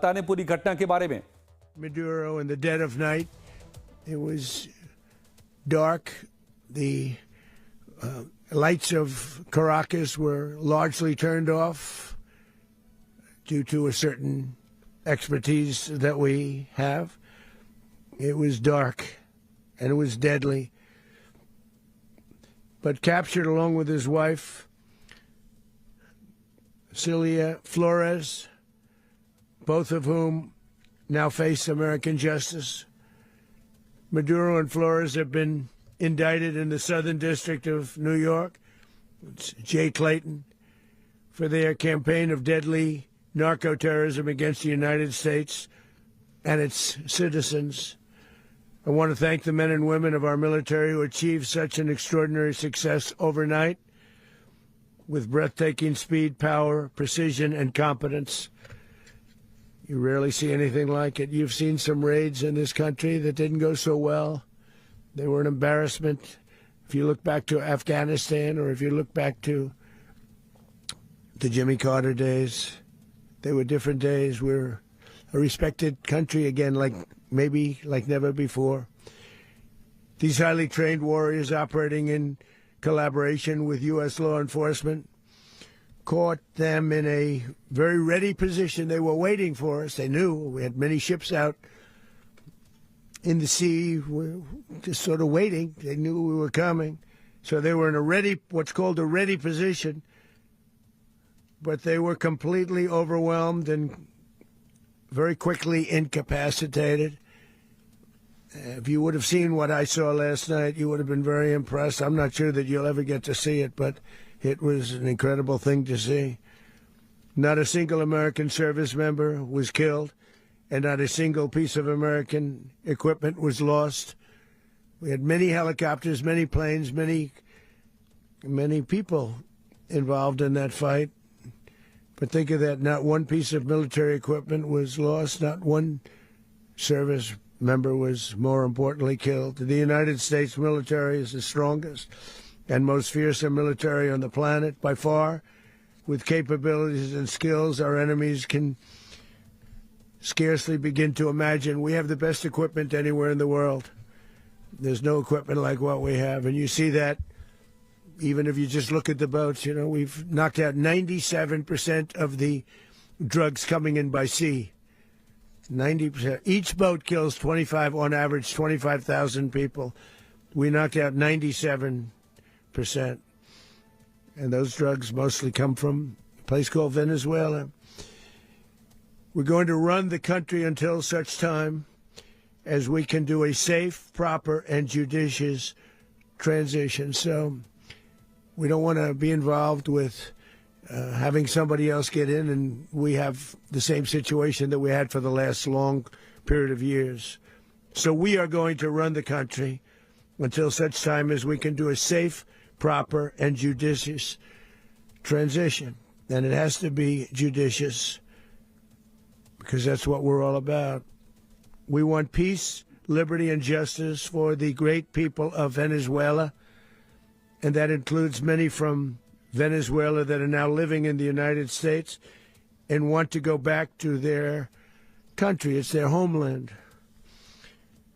बताने पूरी घटना के बारे में। Maduro in the dead of night. It was dark. The lights of Caracas were largely turned off due to a certain expertise that we have. It was dark and it was deadly. But captured along with his wife, Celia Flores, both of whom now face American justice. Maduro and Flores have been indicted in the Southern District of New York. It's Jay Clayton for their campaign of deadly narco-terrorism against the United States and its citizens. I want to thank the men and women of our military who achieved such an extraordinary success overnight with breathtaking speed, power, precision, and competence. You rarely see anything like it. You've seen some raids in this country that didn't go so well. They were an embarrassment. If you look back to Afghanistan or if you look back to the Jimmy Carter days, they were different days. We're a respected country again, like never before. These highly trained warriors operating in collaboration with U.S. law enforcement caught them in a very ready position. They were waiting for us. They knew we had many ships out in the sea, just sort of waiting. They knew we were coming. So they were in what's called a ready position. But they were completely overwhelmed and very quickly incapacitated. If you would have seen what I saw last night, you would have been very impressed. I'm not sure that you'll ever get to see it, but it was an incredible thing to see. Not a single American service member was killed, and not a single piece of American equipment was lost. We had many helicopters, many planes, many people involved in that fight. But think of that, not one piece of military equipment was lost, not one service member was, more importantly, killed. The United States military is the strongest and most fearsome military on the planet by far, with capabilities and skills our enemies can scarcely begin to imagine. We have the best equipment anywhere in the world. There's no equipment like what we have, and you see that even if you just look at the boats. You know, we've knocked out 97% of the drugs coming in by sea. 90%. Each boat kills on average, 25,000 people. We knocked out 97%. And those drugs mostly come from a place called Venezuela. We're going to run the country until such time as we can do a safe, proper, and judicious transition. So we don't want to be involved with having somebody else get in, and we have the same situation that we had for the last long period of years. So we are going to run the country until such time as we can do a safe, proper, and judicious transition. And it has to be judicious because that's what we're all about. We want peace, liberty, and justice for the great people of Venezuela, and that includes many from Venezuela that are now living in the United States and want to go back to their country. It's their homeland.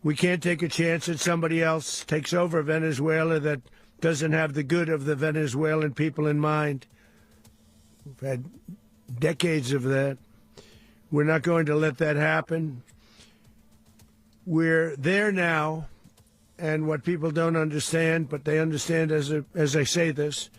We can't take a chance that somebody else takes over Venezuela that doesn't have the good of the Venezuelan people in mind. We've had decades of that. We're not going to let that happen. We're there now, and what people don't understand, but they understand as I say this,